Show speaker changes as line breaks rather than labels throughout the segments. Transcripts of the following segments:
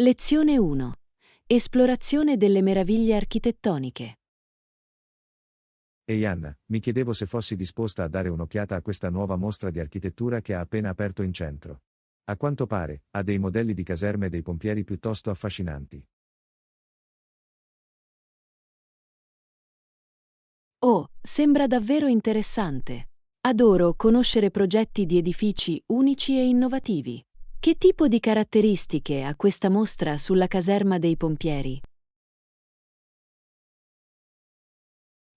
Lezione 1. Esplorazione delle meraviglie architettoniche.
Ehi Anna, mi chiedevo se fossi disposta a dare un'occhiata a questa nuova mostra di architettura che ha appena aperto in centro. A quanto pare, ha dei modelli di caserme dei pompieri piuttosto affascinanti.
Oh, sembra davvero interessante. Adoro conoscere progetti di edifici unici e innovativi. Che tipo di caratteristiche ha questa mostra sulla caserma dei pompieri?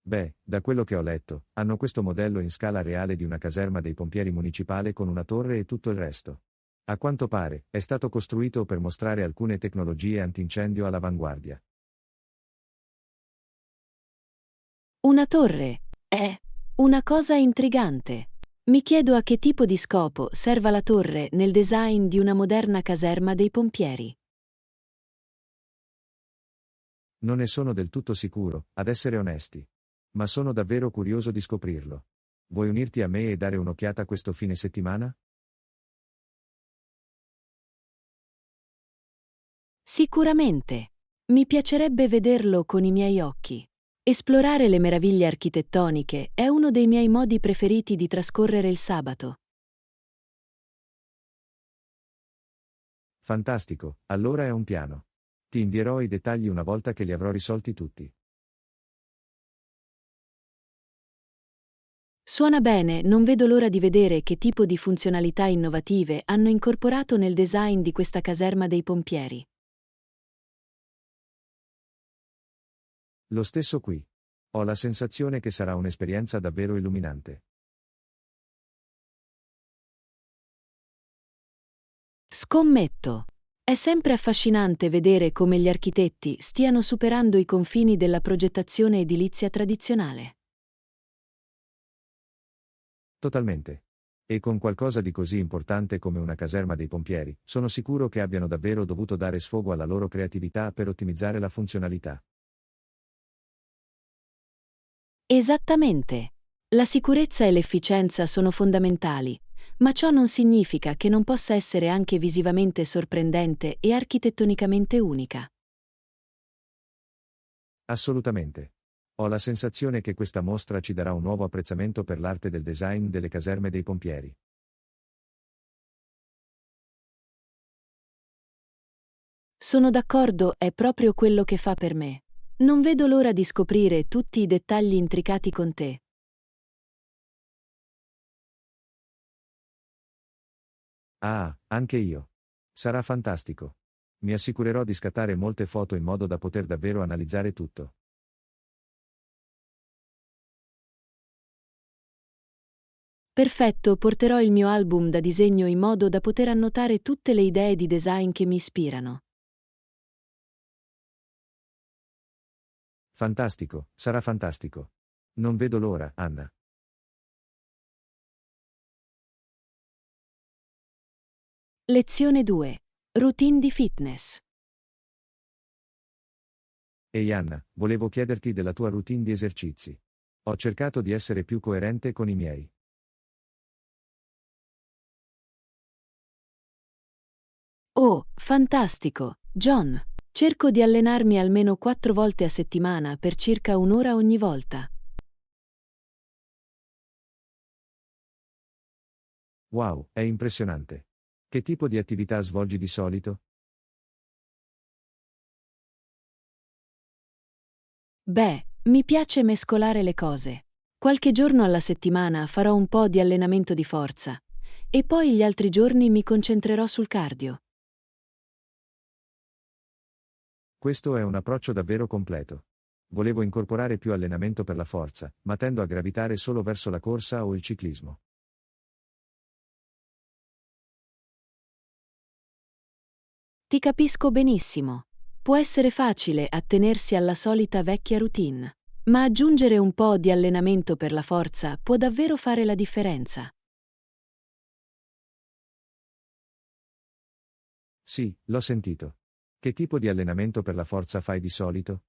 Beh, da quello che ho letto, hanno questo modello in scala reale di una caserma dei pompieri municipale con una torre e tutto il resto. A quanto pare, è stato costruito per mostrare alcune tecnologie antincendio all'avanguardia.
Una torre. È una cosa intrigante. Mi chiedo a che tipo di scopo serva la torre nel design di una moderna caserma dei pompieri.
Non ne sono del tutto sicuro, ad essere onesti. Ma sono davvero curioso di scoprirlo. Vuoi unirti a me e dare un'occhiata questo fine settimana?
Sicuramente. Mi piacerebbe vederlo con i miei occhi. Esplorare le meraviglie architettoniche è uno dei miei modi preferiti di trascorrere il sabato.
Fantastico, allora è un piano. Ti invierò i dettagli una volta che li avrò risolti tutti.
Suona bene, non vedo l'ora di vedere che tipo di funzionalità innovative hanno incorporato nel design di questa caserma dei pompieri.
Lo stesso qui. Ho la sensazione che sarà un'esperienza davvero illuminante.
Scommetto. È sempre affascinante vedere come gli architetti stiano superando i confini della progettazione edilizia tradizionale.
Totalmente. E con qualcosa di così importante come una caserma dei pompieri, sono sicuro che abbiano davvero dovuto dare sfogo alla loro creatività per ottimizzare la funzionalità.
Esattamente. La sicurezza e l'efficienza sono fondamentali, ma ciò non significa che non possa essere anche visivamente sorprendente e architettonicamente unica.
Assolutamente. Ho la sensazione che questa mostra ci darà un nuovo apprezzamento per l'arte del design delle caserme dei pompieri.
Sono d'accordo, è proprio quello che fa per me. Non vedo l'ora di scoprire tutti i dettagli intricati con te.
Ah, anche io. Sarà fantastico. Mi assicurerò di scattare molte foto in modo da poter davvero analizzare tutto.
Perfetto, porterò il mio album da disegno in modo da poter annotare tutte le idee di design che mi ispirano.
Fantastico, sarà fantastico. Non vedo l'ora, Anna.
Lezione 2. Routine di fitness.
Ehi Anna, volevo chiederti della tua routine di esercizi. Ho cercato di essere più coerente con i miei.
Oh, fantastico, John! Cerco di allenarmi almeno 4 volte a settimana per circa un'ora ogni volta.
Wow, è impressionante. Che tipo di attività svolgi di solito?
Beh, mi piace mescolare le cose. Qualche giorno alla settimana farò un po' di allenamento di forza e poi gli altri giorni mi concentrerò sul cardio.
Questo è un approccio davvero completo. Volevo incorporare più allenamento per la forza, ma tendo a gravitare solo verso la corsa o il ciclismo.
Ti capisco benissimo. Può essere facile attenersi alla solita vecchia routine, ma aggiungere un po' di allenamento per la forza può davvero fare la differenza.
Sì, l'ho sentito. Che tipo di allenamento per la forza fai di solito?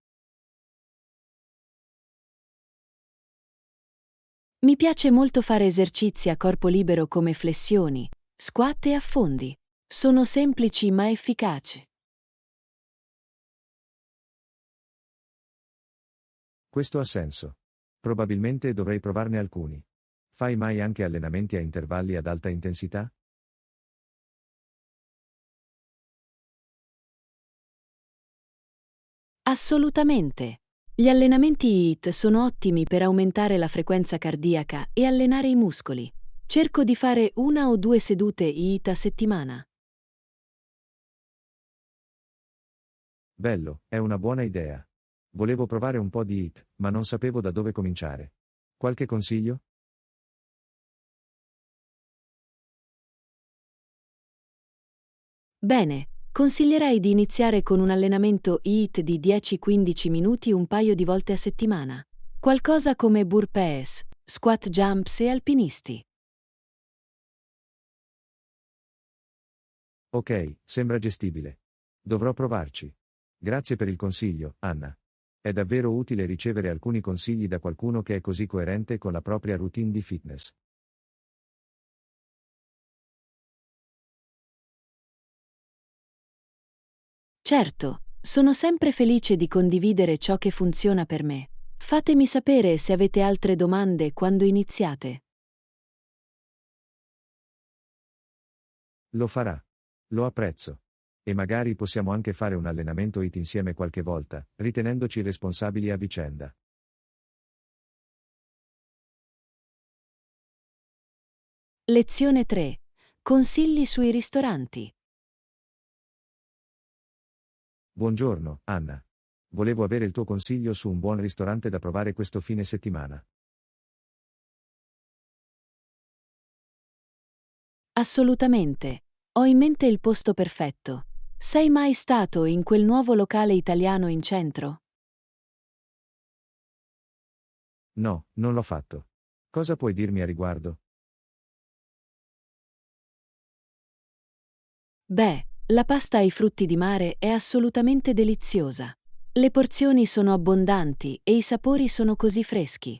Mi piace molto fare esercizi a corpo libero come flessioni, squat e affondi. Sono semplici ma efficaci.
Questo ha senso. Probabilmente dovrei provarne alcuni. Fai mai anche allenamenti a intervalli ad alta intensità?
Assolutamente. Gli allenamenti HIIT sono ottimi per aumentare la frequenza cardiaca e allenare i muscoli. Cerco di fare 1 o 2 sedute HIIT a settimana.
Bello, è una buona idea. Volevo provare un po' di HIIT, ma non sapevo da dove cominciare. Qualche consiglio?
Bene, consiglierei di iniziare con un allenamento HIIT di 10-15 minuti un paio di volte a settimana. Qualcosa come burpees, squat jumps e alpinisti.
Ok, sembra gestibile. Dovrò provarci. Grazie per il consiglio, Anna. È davvero utile ricevere alcuni consigli da qualcuno che è così coerente con la propria routine di fitness.
Certo, sono sempre felice di condividere ciò che funziona per me. Fatemi sapere se avete altre domande quando iniziate.
Lo farà. Lo apprezzo. E magari possiamo anche fare un allenamento HIIT insieme qualche volta, ritenendoci responsabili a vicenda.
Lezione 3. Consigli sui ristoranti.
Buongiorno, Anna. Volevo avere il tuo consiglio su un buon ristorante da provare questo fine settimana.
Assolutamente. Ho in mente il posto perfetto. Sei mai stato in quel nuovo locale italiano in centro?
No, non l'ho fatto. Cosa puoi dirmi a riguardo?
Beh, la pasta ai frutti di mare è assolutamente deliziosa. Le porzioni sono abbondanti e i sapori sono così freschi.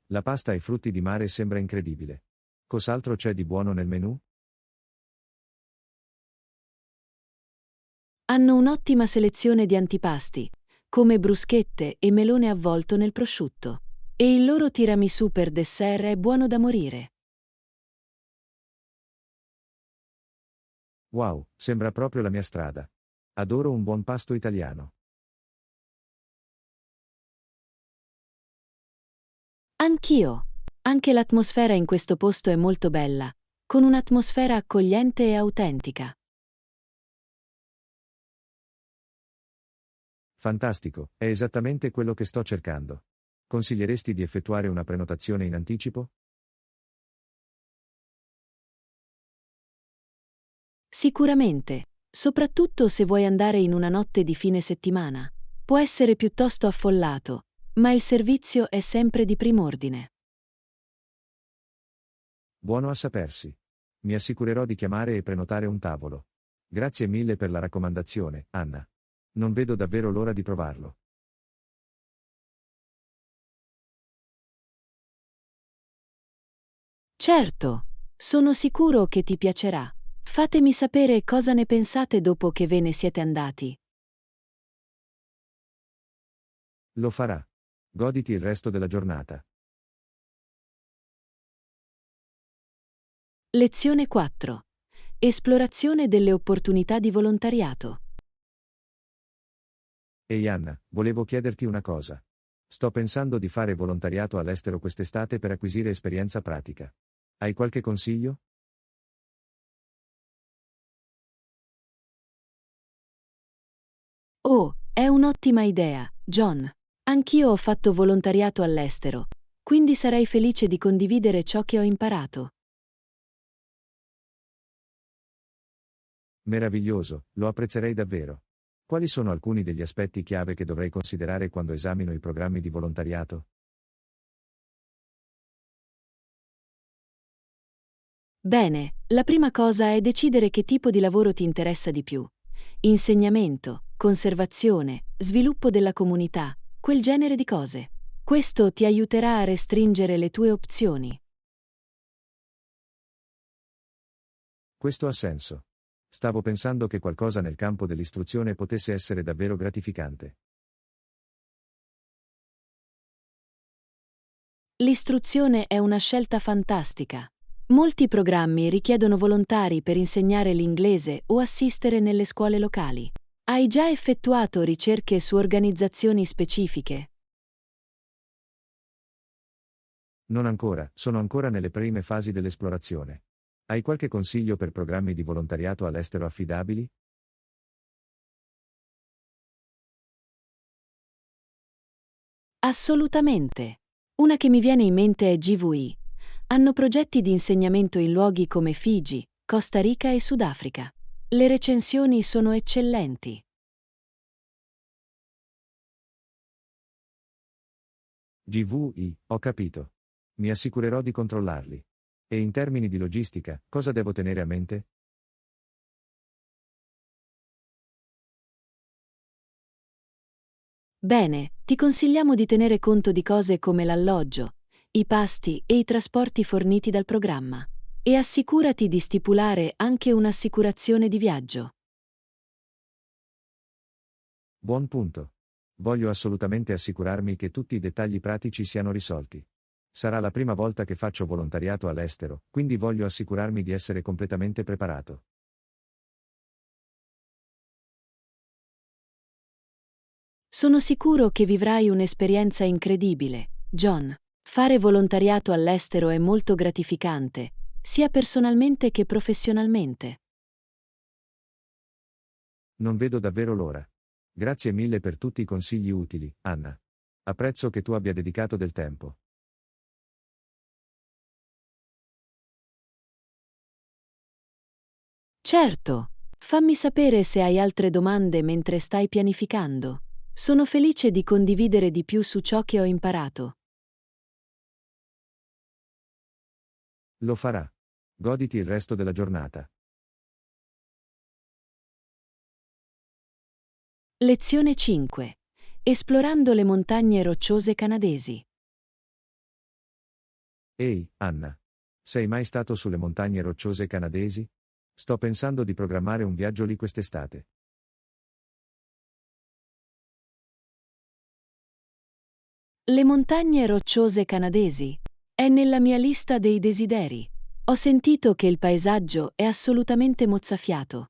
La pasta ai frutti di mare sembra incredibile. Cos'altro c'è di buono nel menù?
Hanno un'ottima selezione di antipasti, come bruschette e melone avvolto nel prosciutto. E il loro tiramisù per dessert è buono da morire.
Wow, sembra proprio la mia strada. Adoro un buon pasto italiano.
Anch'io. Anche l'atmosfera in questo posto è molto bella, con un'atmosfera accogliente e autentica.
Fantastico, è esattamente quello che sto cercando. Consiglieresti di effettuare una prenotazione in anticipo?
Sicuramente, soprattutto se vuoi andare in una notte di fine settimana. Può essere piuttosto affollato, ma il servizio è sempre di prim'ordine.
Buono a sapersi. Mi assicurerò di chiamare e prenotare un tavolo. Grazie mille per la raccomandazione, Anna. Non vedo davvero l'ora di provarlo.
Certo, sono sicuro che ti piacerà. Fatemi sapere cosa ne pensate dopo che ve ne siete andati.
Lo farà. Goditi il resto della giornata.
Lezione 4. Esplorazione delle opportunità di volontariato.
Ehi Anna, volevo chiederti una cosa. Sto pensando di fare volontariato all'estero quest'estate per acquisire esperienza pratica. Hai qualche consiglio?
Oh, è un'ottima idea, John. Anch'io ho fatto volontariato all'estero, quindi sarei felice di condividere ciò che ho imparato.
Meraviglioso, lo apprezzerei davvero. Quali sono alcuni degli aspetti chiave che dovrei considerare quando esamino i programmi di volontariato?
Bene, la prima cosa è decidere che tipo di lavoro ti interessa di più. Insegnamento, conservazione, sviluppo della comunità, quel genere di cose. Questo ti aiuterà a restringere le tue opzioni.
Questo ha senso. Stavo pensando che qualcosa nel campo dell'istruzione potesse essere davvero gratificante.
L'istruzione è una scelta fantastica. Molti programmi richiedono volontari per insegnare l'inglese o assistere nelle scuole locali. Hai già effettuato ricerche su organizzazioni specifiche?
Non ancora, sono ancora nelle prime fasi dell'esplorazione. Hai qualche consiglio per programmi di volontariato all'estero affidabili?
Assolutamente. Una che mi viene in mente è GVI. Hanno progetti di insegnamento in luoghi come Figi, Costa Rica e Sudafrica. Le recensioni sono eccellenti.
GVI, ho capito. Mi assicurerò di controllarli. E in termini di logistica, cosa devo tenere a mente?
Bene, ti consigliamo di tenere conto di cose come l'alloggio, i pasti e i trasporti forniti dal programma. E assicurati di stipulare anche un'assicurazione di viaggio.
Buon punto. Voglio assolutamente assicurarmi che tutti i dettagli pratici siano risolti. Sarà la prima volta che faccio volontariato all'estero, quindi voglio assicurarmi di essere completamente preparato.
Sono sicuro che vivrai un'esperienza incredibile, John. Fare volontariato all'estero è molto gratificante, sia personalmente che professionalmente.
Non vedo davvero l'ora. Grazie mille per tutti i consigli utili, Anna. Apprezzo che tu abbia dedicato del tempo.
Certo, fammi sapere se hai altre domande mentre stai pianificando. Sono felice di condividere di più su ciò che ho imparato.
Lo farà. Goditi il resto della giornata.
Lezione 5. Esplorando le montagne rocciose canadesi.
Ehi, Anna. Sei mai stato sulle montagne rocciose canadesi? Sto pensando di programmare un viaggio lì quest'estate.
Le montagne rocciose canadesi. È nella mia lista dei desideri. Ho sentito che il paesaggio è assolutamente mozzafiato.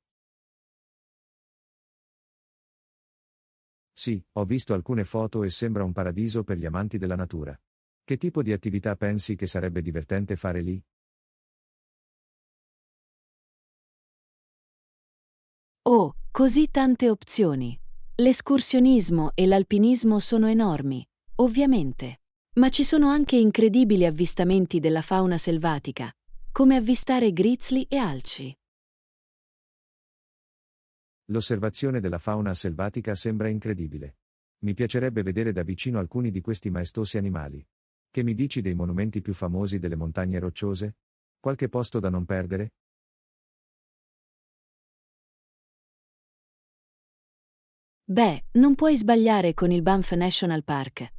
Sì, ho visto alcune foto e sembra un paradiso per gli amanti della natura. Che tipo di attività pensi che sarebbe divertente fare lì?
Oh, così tante opzioni. L'escursionismo e l'alpinismo sono enormi, ovviamente. Ma ci sono anche incredibili avvistamenti della fauna selvatica, come avvistare grizzly e alci.
L'osservazione della fauna selvatica sembra incredibile. Mi piacerebbe vedere da vicino alcuni di questi maestosi animali. Che mi dici dei monumenti più famosi delle montagne rocciose? Qualche posto da non perdere?
Beh, non puoi sbagliare con il Banff National Park.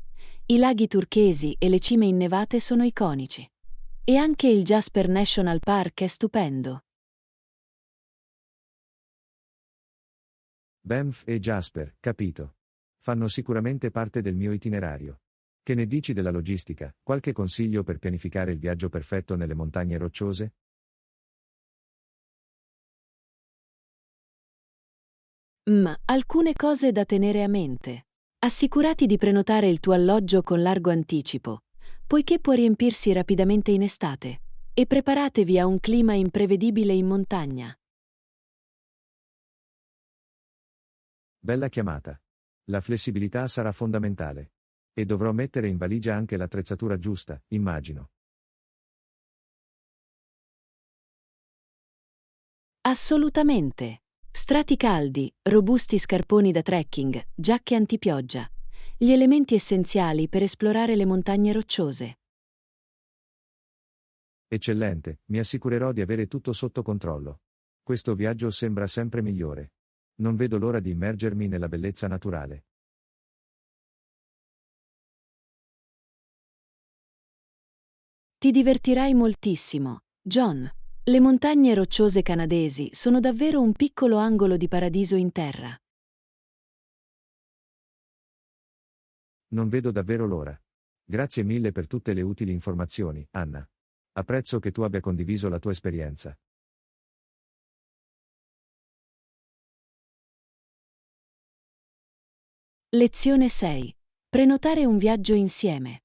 I laghi turchesi e le cime innevate sono iconici. E anche il Jasper National Park è stupendo.
Banff e Jasper, capito. Fanno sicuramente parte del mio itinerario. Che ne dici della logistica? Qualche consiglio per pianificare il viaggio perfetto nelle montagne rocciose?
Alcune cose da tenere a mente. Assicurati di prenotare il tuo alloggio con largo anticipo, poiché può riempirsi rapidamente in estate. E preparatevi a un clima imprevedibile in montagna.
Bella chiamata. La flessibilità sarà fondamentale. E dovrò mettere in valigia anche l'attrezzatura giusta, immagino.
Assolutamente. Strati caldi, robusti scarponi da trekking, giacche antipioggia. Gli elementi essenziali per esplorare le montagne rocciose.
Eccellente, mi assicurerò di avere tutto sotto controllo. Questo viaggio sembra sempre migliore. Non vedo l'ora di immergermi nella bellezza naturale.
Ti divertirai moltissimo, John. Le montagne rocciose canadesi sono davvero un piccolo angolo di paradiso in terra.
Non vedo davvero l'ora. Grazie mille per tutte le utili informazioni, Anna. Apprezzo che tu abbia condiviso la tua esperienza.
Lezione 6. Prenotare un viaggio insieme.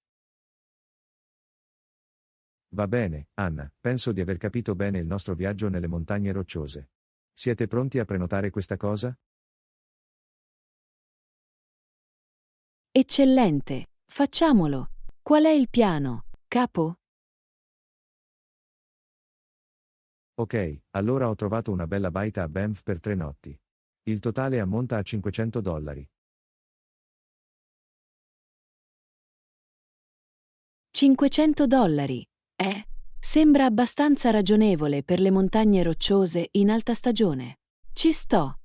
Va bene, Anna, penso di aver capito bene il nostro viaggio nelle montagne rocciose. Siete pronti a prenotare questa cosa?
Eccellente, facciamolo. Qual è il piano, capo?
Ok, allora ho trovato una bella baita a Banff per 3 notti. Il totale ammonta a $500.
$500. Sembra abbastanza ragionevole per le montagne rocciose in alta stagione. Ci sto.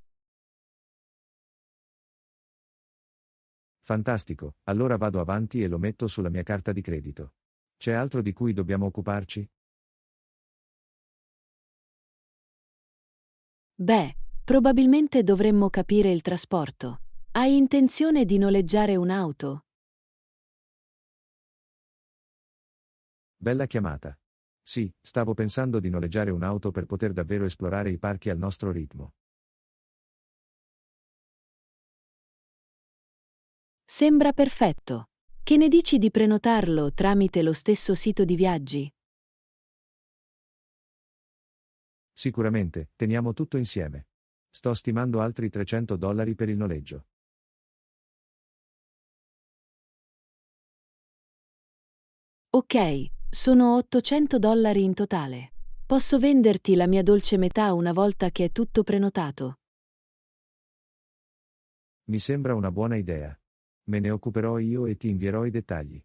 Fantastico, allora vado avanti e lo metto sulla mia carta di credito. C'è altro di cui dobbiamo occuparci?
Beh, probabilmente dovremmo capire il trasporto. Hai intenzione di noleggiare un'auto?
Bella chiamata. Sì, stavo pensando di noleggiare un'auto per poter davvero esplorare i parchi al nostro ritmo.
Sembra perfetto. Che ne dici di prenotarlo tramite lo stesso sito di viaggi?
Sicuramente, teniamo tutto insieme. Sto stimando altri $300 per il noleggio.
Ok, sono $800 in totale. Posso venderti la mia dolce metà una volta che è tutto prenotato.
Mi sembra una buona idea. Me ne occuperò io e ti invierò i dettagli.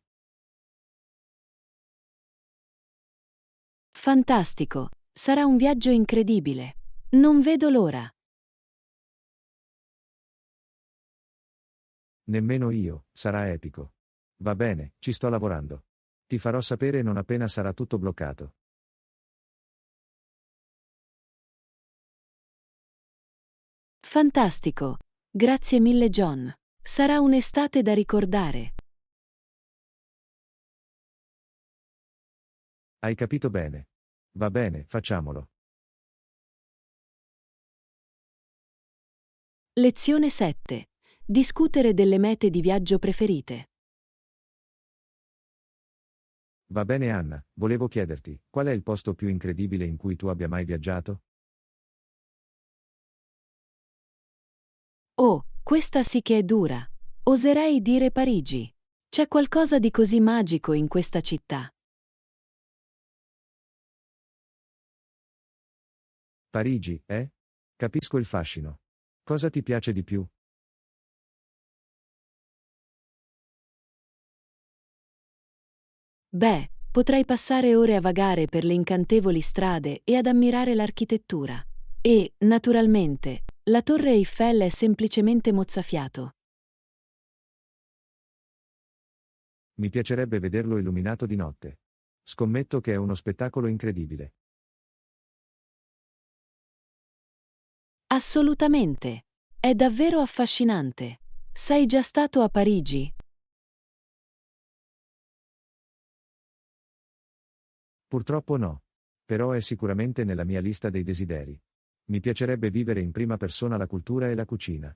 Fantastico, sarà un viaggio incredibile. Non vedo l'ora.
Nemmeno io, sarà epico. Va bene, ci sto lavorando. Ti farò sapere non appena sarà tutto bloccato.
Fantastico. Grazie mille John. Sarà un'estate da ricordare.
Hai capito bene. Va bene, facciamolo.
Lezione 7. Discutere delle mete di viaggio preferite.
Va bene Anna, volevo chiederti, qual è il posto più incredibile in cui tu abbia mai viaggiato?
Oh, questa sì che è dura. Oserei dire Parigi. C'è qualcosa di così magico in questa città.
Parigi, eh? Capisco il fascino. Cosa ti piace di più?
Beh, potrei passare ore a vagare per le incantevoli strade e ad ammirare l'architettura. E, naturalmente, la Torre Eiffel è semplicemente mozzafiato.
Mi piacerebbe vederlo illuminato di notte. Scommetto che è uno spettacolo incredibile.
Assolutamente. È davvero affascinante. Sei già stato a Parigi?
Purtroppo no. Però è sicuramente nella mia lista dei desideri. Mi piacerebbe vivere in prima persona la cultura e la cucina.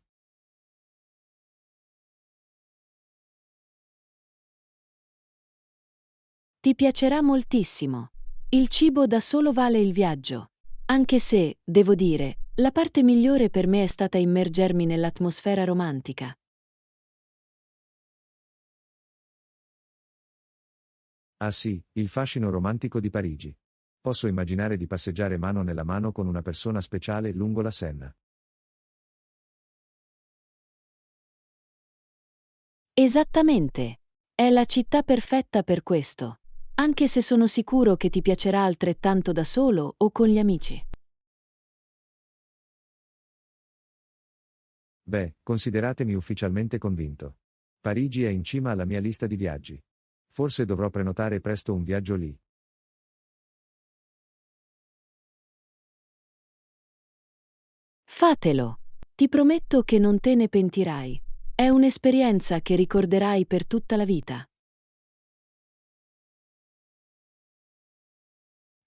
Ti piacerà moltissimo. Il cibo da solo vale il viaggio. Anche se, devo dire, la parte migliore per me è stata immergermi nell'atmosfera romantica.
Ah sì, il fascino romantico di Parigi. Posso immaginare di passeggiare mano nella mano con una persona speciale lungo la Senna.
Esattamente. È la città perfetta per questo. Anche se sono sicuro che ti piacerà altrettanto da solo o con gli amici.
Beh, consideratemi ufficialmente convinto. Parigi è in cima alla mia lista di viaggi. Forse dovrò prenotare presto un viaggio lì.
Fatelo. Ti prometto che non te ne pentirai. È un'esperienza che ricorderai per tutta la vita.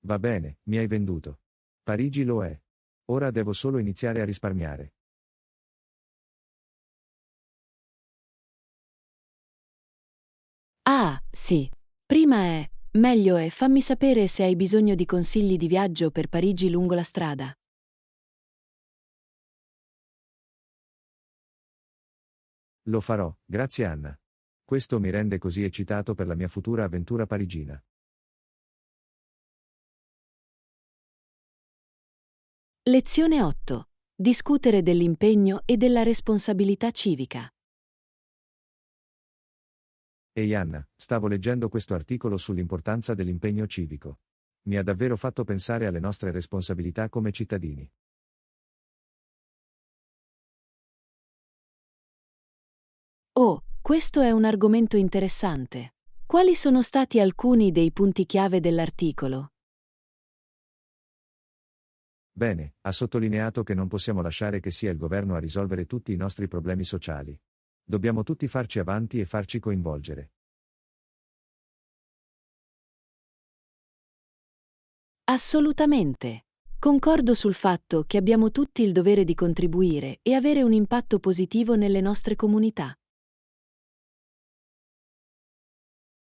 Va bene, mi hai venduto. Parigi lo è. Ora devo solo iniziare a risparmiare.
Ah, sì. Meglio è, fammi sapere se hai bisogno di consigli di viaggio per Parigi lungo la strada.
Lo farò, grazie Anna. Questo mi rende così eccitato per la mia futura avventura parigina.
Lezione 8. Discutere dell'impegno e della responsabilità civica.
Ehi Anna, stavo leggendo questo articolo sull'importanza dell'impegno civico. Mi ha davvero fatto pensare alle nostre responsabilità come cittadini.
Oh, questo è un argomento interessante. Quali sono stati alcuni dei punti chiave dell'articolo?
Bene, ha sottolineato che non possiamo lasciare che sia il governo a risolvere tutti i nostri problemi sociali. Dobbiamo tutti farci avanti e farci coinvolgere.
Assolutamente. Concordo sul fatto che abbiamo tutti il dovere di contribuire e avere un impatto positivo nelle nostre comunità.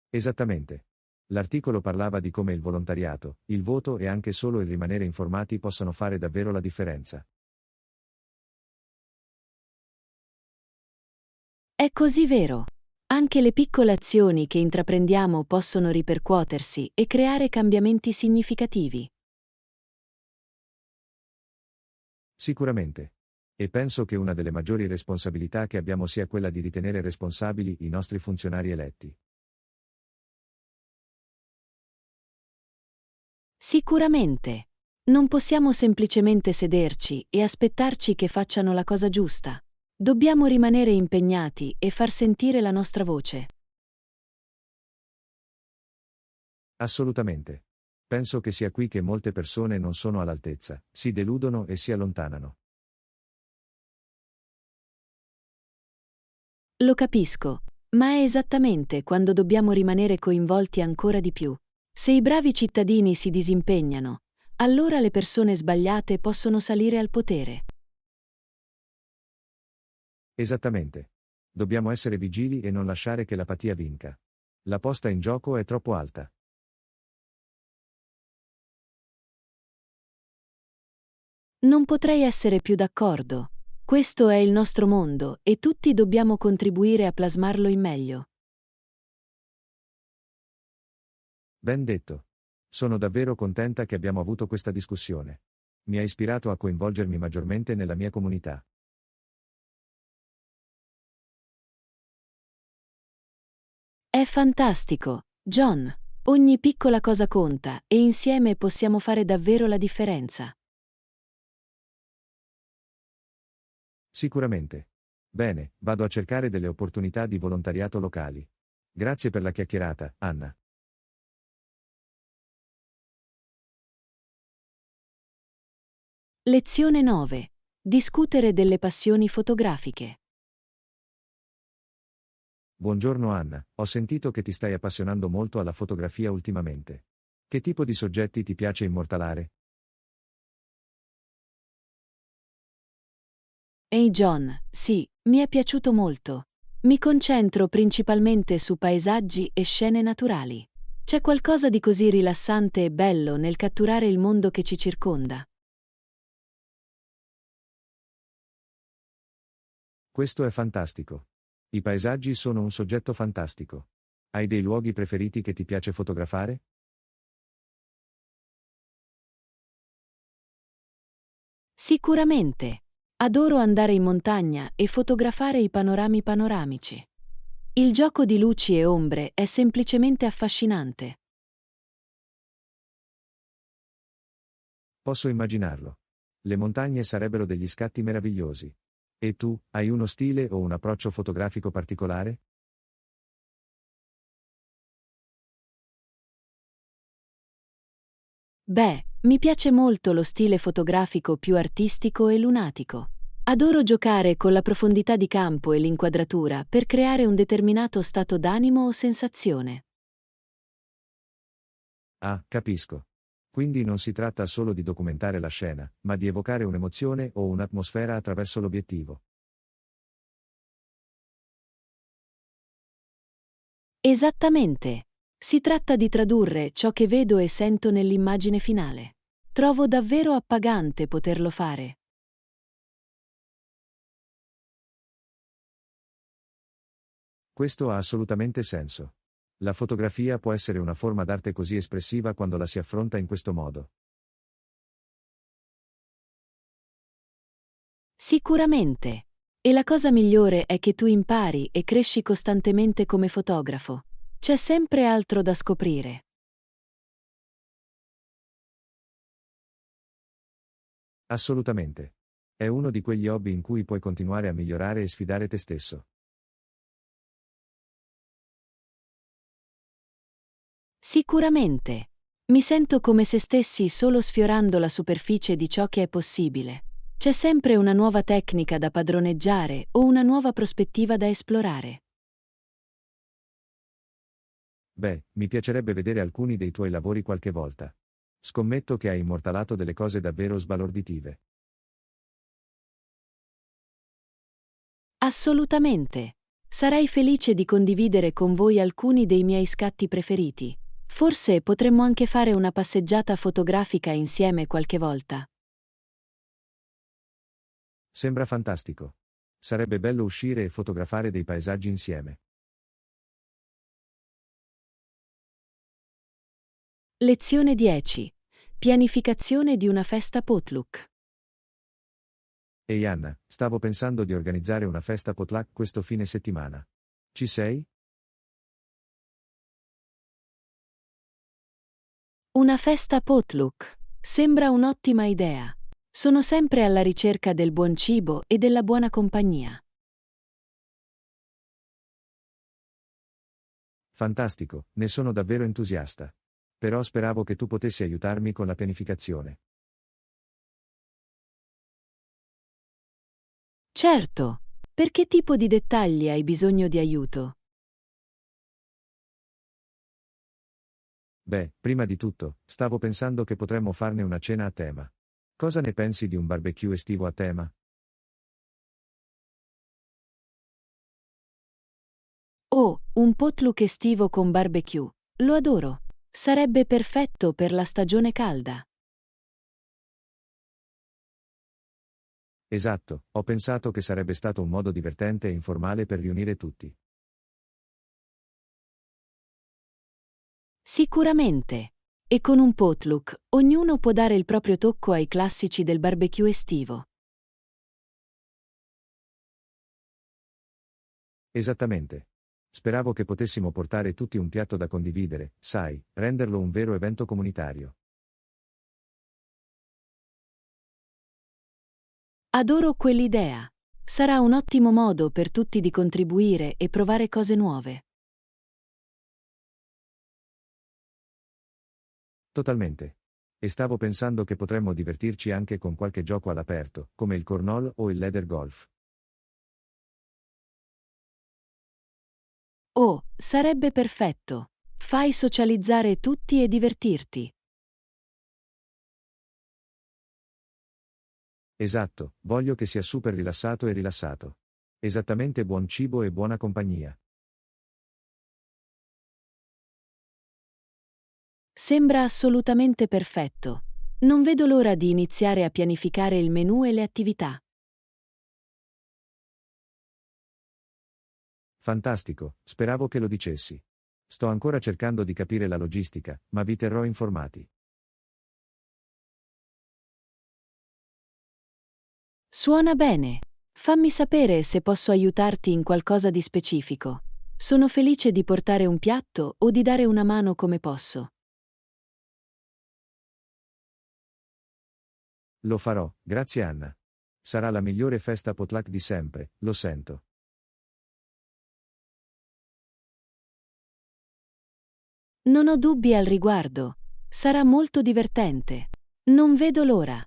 Esattamente. L'articolo parlava di come il volontariato, il voto e anche solo il rimanere informati possano fare davvero la differenza.
È così vero. Anche le piccole azioni che intraprendiamo possono ripercuotersi e creare cambiamenti significativi.
Sicuramente. E penso che una delle maggiori responsabilità che abbiamo sia quella di ritenere responsabili i nostri funzionari eletti.
Sicuramente. Non possiamo semplicemente sederci e aspettarci che facciano la cosa giusta. Dobbiamo rimanere impegnati e far sentire la nostra voce.
Assolutamente. Penso che sia qui che molte persone non sono all'altezza, si deludono e si allontanano.
Lo capisco, ma è esattamente quando dobbiamo rimanere coinvolti ancora di più. Se i bravi cittadini si disimpegnano, allora le persone sbagliate possono salire al potere.
Esattamente. Dobbiamo essere vigili e non lasciare che l'apatia vinca. La posta in gioco è troppo alta.
Non potrei essere più d'accordo. Questo è il nostro mondo e tutti dobbiamo contribuire a plasmarlo in meglio.
Ben detto. Sono davvero contenta che abbiamo avuto questa discussione. Mi ha ispirato a coinvolgermi maggiormente nella mia comunità.
È fantastico, John. Ogni piccola cosa conta e insieme possiamo fare davvero la differenza.
Sicuramente. Bene, vado a cercare delle opportunità di volontariato locali. Grazie per la chiacchierata, Anna.
Lezione 9. Discutere delle passioni fotografiche.
Buongiorno Anna, ho sentito che ti stai appassionando molto alla fotografia ultimamente. Che tipo di soggetti ti piace immortalare?
Ehi John, sì, mi è piaciuto molto. Mi concentro principalmente su paesaggi e scene naturali. C'è qualcosa di così rilassante e bello nel catturare il mondo che ci circonda.
Questo è fantastico. I paesaggi sono un soggetto fantastico. Hai dei luoghi preferiti che ti piace fotografare?
Sicuramente. Adoro andare in montagna e fotografare i panorami panoramici. Il gioco di luci e ombre è semplicemente affascinante.
Posso immaginarlo. Le montagne sarebbero degli scatti meravigliosi. E tu, hai uno stile o un approccio fotografico particolare?
Beh, mi piace molto lo stile fotografico più artistico e lunatico. Adoro giocare con la profondità di campo e l'inquadratura per creare un determinato stato d'animo o sensazione.
Ah, capisco. Quindi non si tratta solo di documentare la scena, ma di evocare un'emozione o un'atmosfera attraverso l'obiettivo.
Esattamente. Si tratta di tradurre ciò che vedo e sento nell'immagine finale. Trovo davvero appagante poterlo fare.
Questo ha assolutamente senso. La fotografia può essere una forma d'arte così espressiva quando la si affronta in questo modo.
Sicuramente. E la cosa migliore è che tu impari e cresci costantemente come fotografo. C'è sempre altro da scoprire.
Assolutamente. È uno di quegli hobby in cui puoi continuare a migliorare e sfidare te stesso.
Sicuramente. Mi sento come se stessi solo sfiorando la superficie di ciò che è possibile. C'è sempre una nuova tecnica da padroneggiare o una nuova prospettiva da esplorare.
Beh, mi piacerebbe vedere alcuni dei tuoi lavori qualche volta. Scommetto che hai immortalato delle cose davvero sbalorditive.
Assolutamente. Sarei felice di condividere con voi alcuni dei miei scatti preferiti. Forse potremmo anche fare una passeggiata fotografica insieme qualche volta.
Sembra fantastico. Sarebbe bello uscire e fotografare dei paesaggi insieme.
Lezione 10. Pianificazione di una festa potluck.
Ehi Anna, stavo pensando di organizzare una festa potluck questo fine settimana. Ci sei?
Una festa potluck. Sembra un'ottima idea. Sono sempre alla ricerca del buon cibo e della buona compagnia.
Fantastico, ne sono davvero entusiasta. Però speravo che tu potessi aiutarmi con la pianificazione.
Certo. Per che tipo di dettagli hai bisogno di aiuto?
Beh, prima di tutto, stavo pensando che potremmo farne una cena a tema. Cosa ne pensi di un barbecue estivo a tema?
Oh, un potluck estivo con barbecue. Lo adoro. Sarebbe perfetto per la stagione calda.
Esatto, ho pensato che sarebbe stato un modo divertente e informale per riunire tutti.
Sicuramente. E con un potluck, ognuno può dare il proprio tocco ai classici del barbecue estivo.
Esattamente. Speravo che potessimo portare tutti un piatto da condividere, sai, renderlo un vero evento comunitario.
Adoro quell'idea. Sarà un ottimo modo per tutti di contribuire e provare cose nuove.
Totalmente. E stavo pensando che potremmo divertirci anche con qualche gioco all'aperto, come il cornhole o il leather golf.
Oh, sarebbe perfetto. Fai socializzare tutti e divertirti.
Esatto, voglio che sia super rilassato e rilassato. Esattamente buon cibo e buona compagnia.
Sembra assolutamente perfetto. Non vedo l'ora di iniziare a pianificare il menù e le attività.
Fantastico, speravo che lo dicessi. Sto ancora cercando di capire la logistica, ma vi terrò informati.
Suona bene. Fammi sapere se posso aiutarti in qualcosa di specifico. Sono felice di portare un piatto o di dare una mano come posso.
Lo farò, grazie Anna. Sarà la migliore festa potluck di sempre, lo sento.
Non ho dubbi al riguardo. Sarà molto divertente. Non vedo l'ora.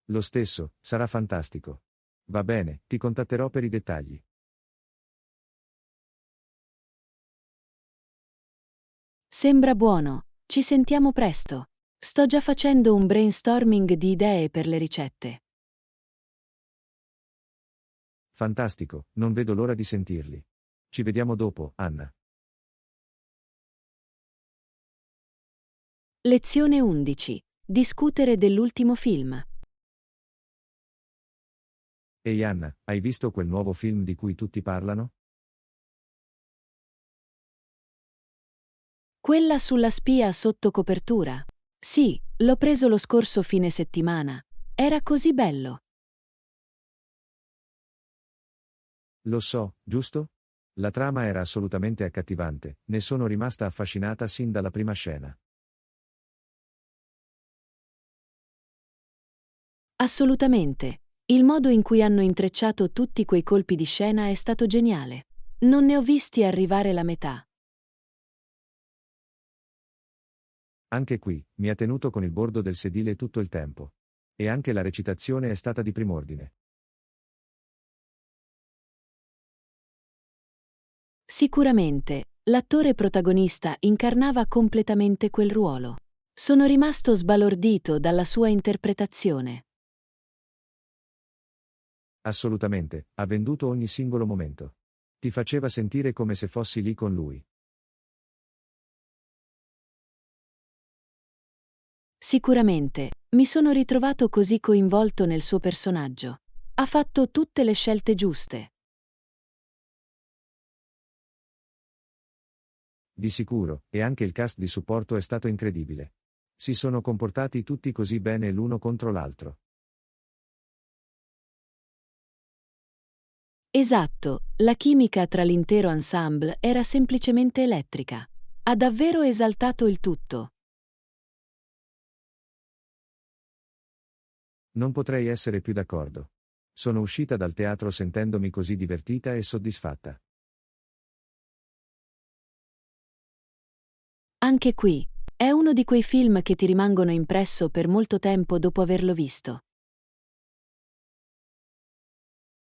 Lo stesso, sarà fantastico. Va bene, ti contatterò per i dettagli.
Sembra buono. Ci sentiamo presto. Sto già facendo un brainstorming di idee per le ricette.
Fantastico, non vedo l'ora di sentirli. Ci vediamo dopo, Anna.
Lezione 11. Discutere dell'ultimo film.
Ehi Anna, hai visto quel nuovo film di cui tutti parlano?
Quella sulla spia sotto copertura. Sì, l'ho preso lo scorso fine settimana. Era così bello.
Lo so, giusto? La trama era assolutamente accattivante, ne sono rimasta affascinata sin dalla prima scena.
Assolutamente. Il modo in cui hanno intrecciato tutti quei colpi di scena è stato geniale. Non ne ho visti arrivare la metà.
Anche qui, mi ha tenuto con il bordo del sedile tutto il tempo. E anche la recitazione è stata di prim'ordine.
Sicuramente, l'attore protagonista incarnava completamente quel ruolo. Sono rimasto sbalordito dalla sua interpretazione.
Assolutamente, ha venduto ogni singolo momento. Ti faceva sentire come se fossi lì con lui.
Sicuramente, mi sono ritrovato così coinvolto nel suo personaggio. Ha fatto tutte le scelte giuste.
Di sicuro, e anche il cast di supporto è stato incredibile. Si sono comportati tutti così bene l'uno contro l'altro.
Esatto, la chimica tra l'intero ensemble era semplicemente elettrica. Ha davvero esaltato il tutto.
Non potrei essere più d'accordo. Sono uscita dal teatro sentendomi così divertita e soddisfatta.
Anche qui, è uno di quei film che ti rimangono impresso per molto tempo dopo averlo visto.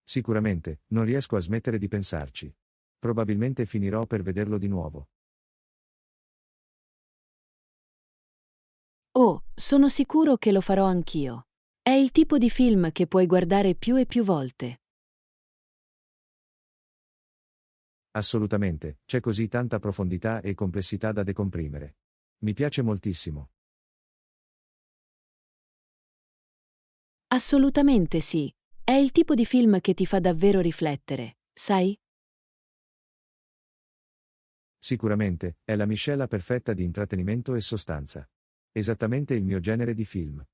Sicuramente, non riesco a smettere di pensarci. Probabilmente finirò per vederlo di nuovo.
Oh, sono sicuro che lo farò anch'io. È il tipo di film che puoi guardare più e più volte.
Assolutamente, c'è così tanta profondità e complessità da decomprimere. Mi piace moltissimo.
Assolutamente sì. È il tipo di film che ti fa davvero riflettere, sai?
Sicuramente, è la miscela perfetta di intrattenimento e sostanza. Esattamente il mio genere di film.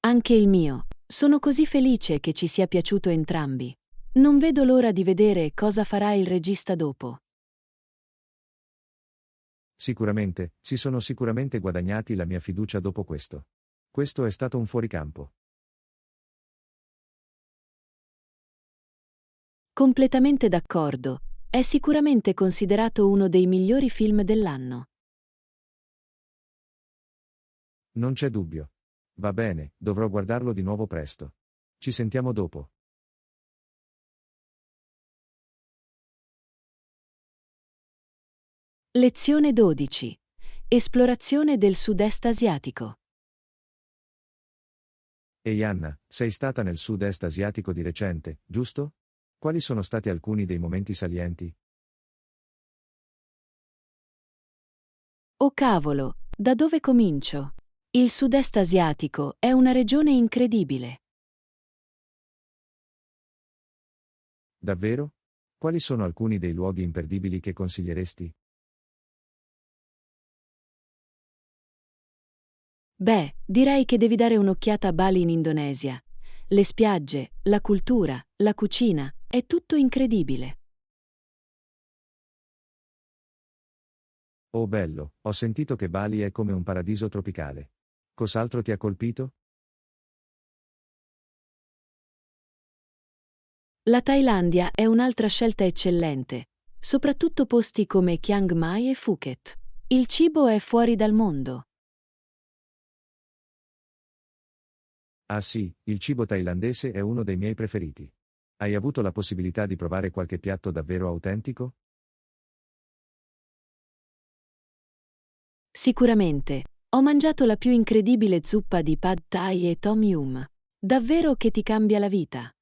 Anche il mio. Sono così felice che ci sia piaciuto entrambi. Non vedo l'ora di vedere cosa farà il regista dopo.
Sicuramente, si sono sicuramente guadagnati la mia fiducia dopo questo. Questo è stato un fuoricampo.
Completamente d'accordo. È sicuramente considerato uno dei migliori film dell'anno.
Non c'è dubbio. Va bene, dovrò guardarlo di nuovo presto. Ci sentiamo dopo.
Lezione 12. Esplorazione del sud-est asiatico.
Ehi Anna, sei stata nel sud-est asiatico di recente, giusto? Quali sono stati alcuni dei momenti salienti?
Oh cavolo, da dove comincio? Il sud-est asiatico è una regione incredibile.
Davvero? Quali sono alcuni dei luoghi imperdibili che consiglieresti?
Beh, direi che devi dare un'occhiata a Bali in Indonesia. Le spiagge, la cultura, la cucina, è tutto incredibile.
Oh bello, ho sentito che Bali è come un paradiso tropicale. Cos'altro ti ha colpito?
La Thailandia è un'altra scelta eccellente, soprattutto posti come Chiang Mai e Phuket. Il cibo è fuori dal mondo.
Ah sì, il cibo thailandese è uno dei miei preferiti. Hai avuto la possibilità di provare qualche piatto davvero autentico?
Sicuramente. Ho mangiato la più incredibile zuppa di pad thai e tom yum. Davvero che ti cambia la vita.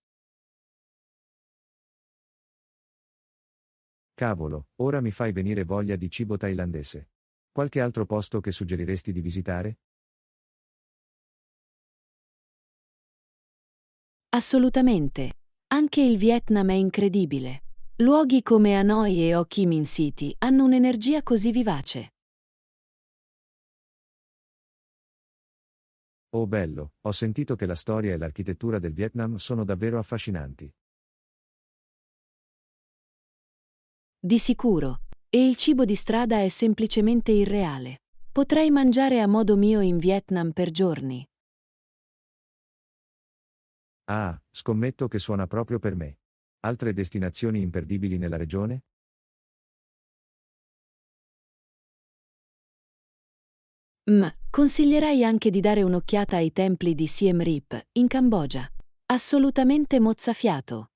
Cavolo, ora mi fai venire voglia di cibo thailandese. Qualche altro posto che suggeriresti di visitare?
Assolutamente. Anche il Vietnam è incredibile. Luoghi come Hanoi e Ho Chi Minh City hanno un'energia così vivace.
Oh bello, ho sentito che la storia e l'architettura del Vietnam sono davvero affascinanti.
Di sicuro. E il cibo di strada è semplicemente irreale. Potrei mangiare a modo mio in Vietnam per giorni.
Ah, scommetto che suona proprio per me. Altre destinazioni imperdibili nella regione?
Consiglierei anche di dare un'occhiata ai templi di Siem Reap, in Cambogia. Assolutamente mozzafiato.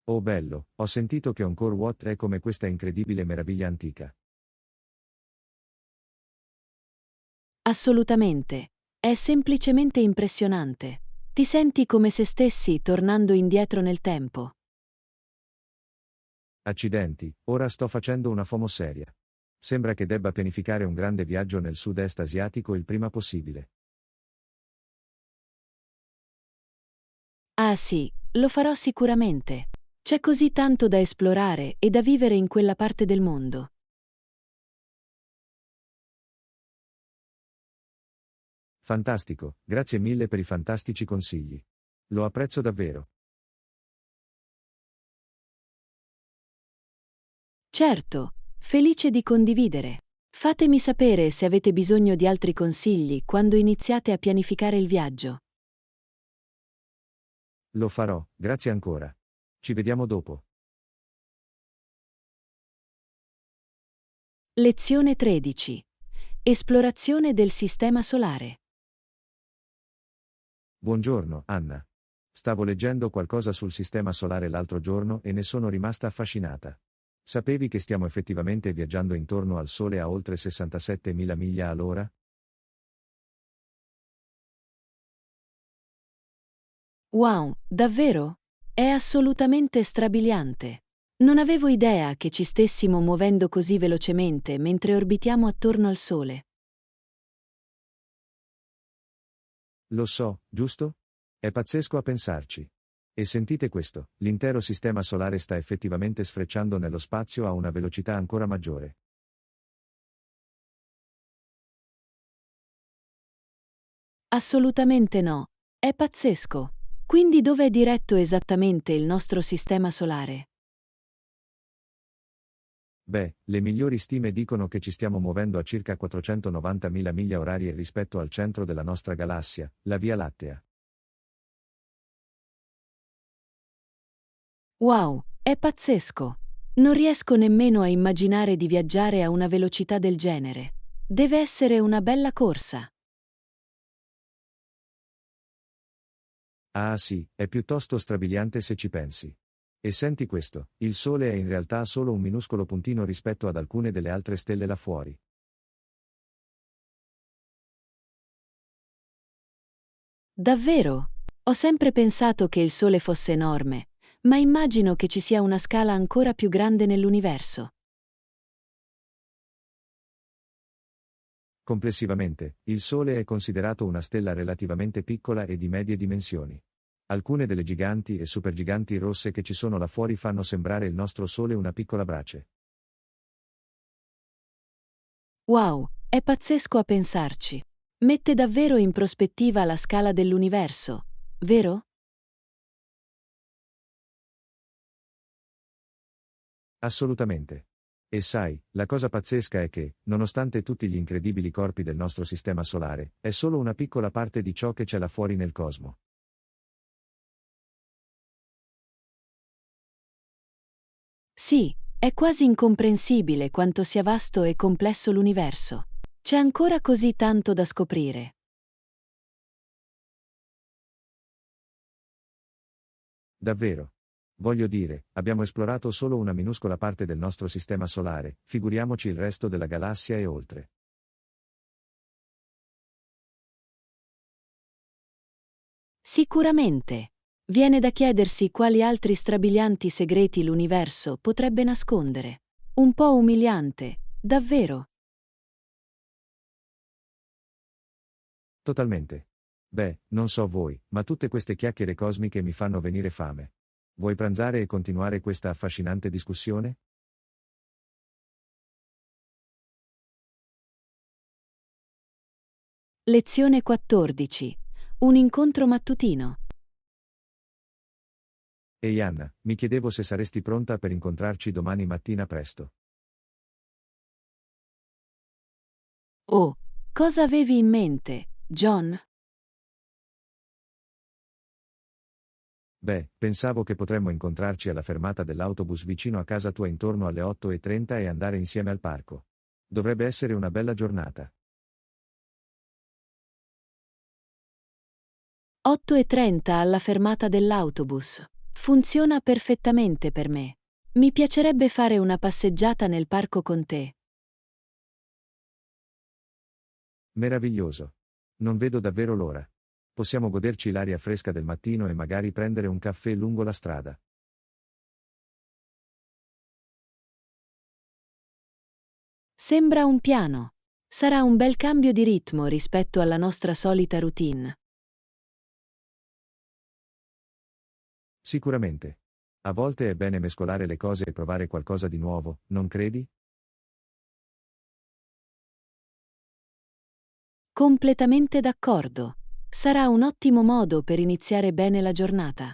Oh bello, ho sentito che Angkor Wat è come questa incredibile meraviglia antica.
Assolutamente. È semplicemente impressionante. Ti senti come se stessi tornando indietro nel tempo.
Accidenti, ora sto facendo una FOMO seria. Sembra che debba pianificare un grande viaggio nel sud-est asiatico il prima possibile.
Ah sì, lo farò sicuramente. C'è così tanto da esplorare e da vivere in quella parte del mondo.
Fantastico, grazie mille per i fantastici consigli. Lo apprezzo davvero.
Certo, felice di condividere. Fatemi sapere se avete bisogno di altri consigli quando iniziate a pianificare il viaggio.
Lo farò, grazie ancora. Ci vediamo dopo.
Lezione 13. Esplorazione del Sistema Solare.
Buongiorno, Anna. Stavo leggendo qualcosa sul sistema solare l'altro giorno e ne sono rimasta affascinata. Sapevi che stiamo effettivamente viaggiando intorno al Sole a oltre 67.000 miglia all'ora?
Wow, davvero? È assolutamente strabiliante. Non avevo idea che ci stessimo muovendo così velocemente mentre orbitiamo attorno al Sole.
Lo so, giusto? È pazzesco a pensarci. E sentite questo, l'intero sistema solare sta effettivamente sfrecciando nello spazio a una velocità ancora maggiore.
Assolutamente no. È pazzesco. Quindi dove è diretto esattamente il nostro Sistema Solare?
Beh, le migliori stime dicono che ci stiamo muovendo a circa 490.000 miglia orarie rispetto al centro della nostra galassia, la Via Lattea.
Wow, è pazzesco. Non riesco nemmeno a immaginare di viaggiare a una velocità del genere. Deve essere una bella corsa.
Ah sì, è piuttosto strabiliante se ci pensi. E senti questo, il Sole è in realtà solo un minuscolo puntino rispetto ad alcune delle altre stelle là fuori.
Davvero? Ho sempre pensato che il Sole fosse enorme, ma immagino che ci sia una scala ancora più grande nell'universo.
Complessivamente, il Sole è considerato una stella relativamente piccola e di medie dimensioni. Alcune delle giganti e supergiganti rosse che ci sono là fuori fanno sembrare il nostro Sole una piccola brace.
Wow, è pazzesco a pensarci. Mette davvero in prospettiva la scala dell'universo, vero?
Assolutamente. E sai, la cosa pazzesca è che, nonostante tutti gli incredibili corpi del nostro sistema solare, è solo una piccola parte di ciò che c'è là fuori nel cosmo.
Sì, è quasi incomprensibile quanto sia vasto e complesso l'universo. C'è ancora così tanto da scoprire.
Davvero. Voglio dire, abbiamo esplorato solo una minuscola parte del nostro sistema solare, figuriamoci il resto della galassia e oltre.
Sicuramente. Viene da chiedersi quali altri strabilianti segreti l'universo potrebbe nascondere. Un po' umiliante, davvero.
Totalmente. Beh, non so voi, ma tutte queste chiacchiere cosmiche mi fanno venire fame. Vuoi pranzare e continuare questa affascinante discussione?
Lezione 14. Un incontro mattutino.
Ehi Anna, mi chiedevo se saresti pronta per incontrarci domani mattina presto.
Oh, cosa avevi in mente, John?
Beh, pensavo che potremmo incontrarci alla fermata dell'autobus vicino a casa tua intorno alle 8:30 e andare insieme al parco. Dovrebbe essere una bella giornata.
8:30 alla fermata dell'autobus. Funziona perfettamente per me. Mi piacerebbe fare una passeggiata nel parco con te.
Meraviglioso. Non vedo davvero l'ora. Possiamo goderci l'aria fresca del mattino e magari prendere un caffè lungo la strada.
Sembra un piano. Sarà un bel cambio di ritmo rispetto alla nostra solita routine.
Sicuramente. A volte è bene mescolare le cose e provare qualcosa di nuovo, non credi?
Completamente d'accordo. Sarà un ottimo modo per iniziare bene la giornata.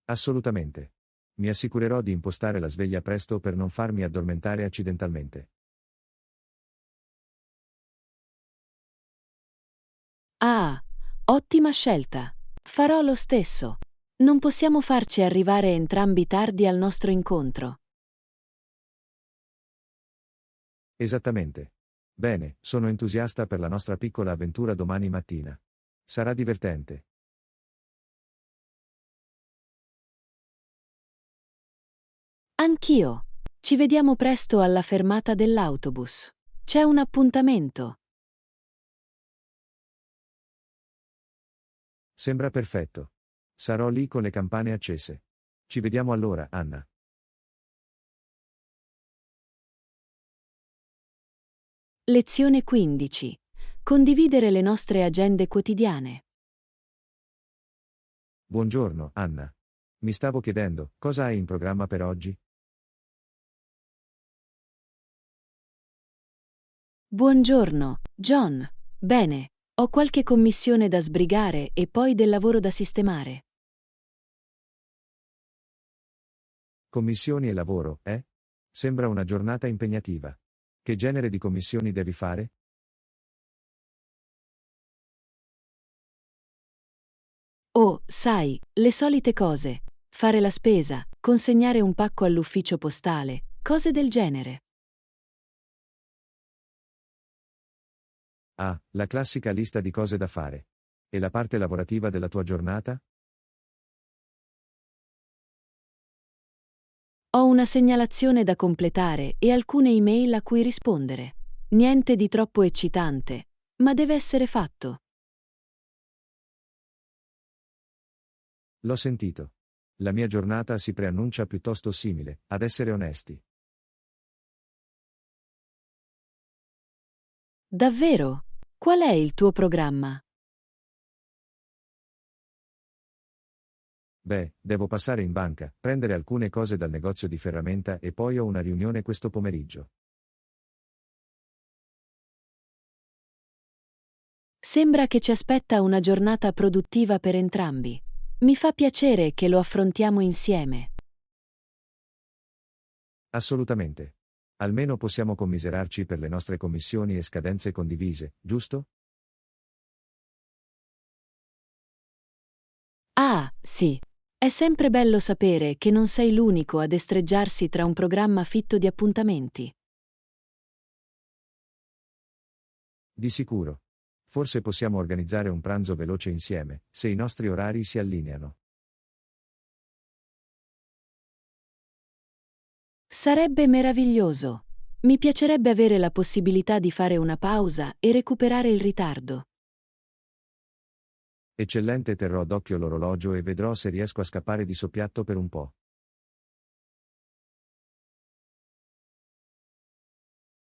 Assolutamente. Mi assicurerò di impostare la sveglia presto per non farmi addormentare accidentalmente.
Ah, ottima scelta. Farò lo stesso. Non possiamo farci arrivare entrambi tardi al nostro incontro.
Esattamente. Bene, sono entusiasta per la nostra piccola avventura domani mattina. Sarà divertente.
Anch'io. Ci vediamo presto alla fermata dell'autobus. C'è un appuntamento.
Sembra perfetto. Sarò lì con le campane accese. Ci vediamo allora, Anna.
Lezione 15. Condividere le nostre agende quotidiane.
Buongiorno, Anna. Mi stavo chiedendo, cosa hai in programma per oggi?
Buongiorno, John. Bene, ho qualche commissione da sbrigare e poi del lavoro da sistemare.
Commissioni e lavoro, eh? Sembra una giornata impegnativa. Che genere di commissioni devi fare?
Oh, sai, le solite cose. Fare la spesa, consegnare un pacco all'ufficio postale, cose del genere.
Ah, la classica lista di cose da fare. E la parte lavorativa della tua giornata?
Ho una segnalazione da completare e alcune email a cui rispondere. Niente di troppo eccitante, ma deve essere fatto.
L'ho sentito. La mia giornata si preannuncia piuttosto simile, ad essere onesti.
Davvero? Qual è il tuo programma?
Beh, devo passare in banca, prendere alcune cose dal negozio di ferramenta e poi ho una riunione questo pomeriggio.
Sembra che ci aspetta una giornata produttiva per entrambi. Mi fa piacere che lo affrontiamo insieme.
Assolutamente. Almeno possiamo commiserarci per le nostre commissioni e scadenze condivise, giusto?
Ah, sì. È sempre bello sapere che non sei l'unico a destreggiarsi tra un programma fitto di appuntamenti.
Di sicuro. Forse possiamo organizzare un pranzo veloce insieme, se i nostri orari si allineano.
Sarebbe meraviglioso. Mi piacerebbe avere la possibilità di fare una pausa e recuperare il ritardo.
Eccellente, terrò d'occhio l'orologio e vedrò se riesco a scappare di soppiatto per un po'.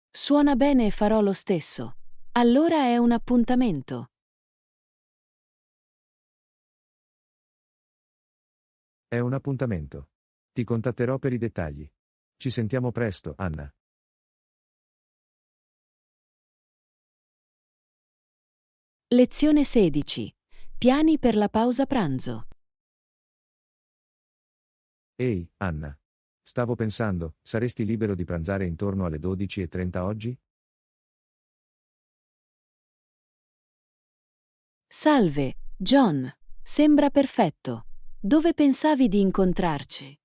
Suona bene e farò lo stesso. Allora è un appuntamento.
È un appuntamento. Ti contatterò per i dettagli. Ci sentiamo presto, Anna.
Lezione 16. Piani per la pausa pranzo.
Ehi, Anna. Stavo pensando, saresti libero di pranzare intorno alle 12:30 oggi?
Salve, John. Sembra perfetto. Dove pensavi di incontrarci?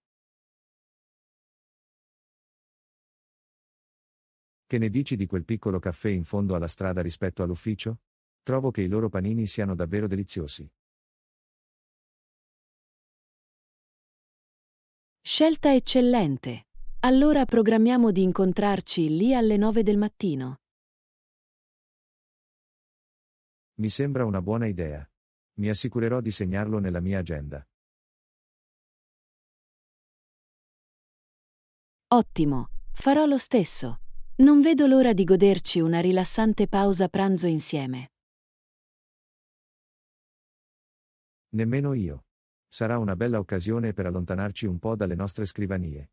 Che ne dici di quel piccolo caffè in fondo alla strada rispetto all'ufficio? Trovo che i loro panini siano davvero deliziosi.
Scelta eccellente. Allora programmiamo di incontrarci lì alle 9 del mattino.
Mi sembra una buona idea. Mi assicurerò di segnarlo nella mia agenda.
Ottimo, farò lo stesso. Non vedo l'ora di goderci una rilassante pausa pranzo insieme.
Nemmeno io. Sarà una bella occasione per allontanarci un po' dalle nostre scrivanie.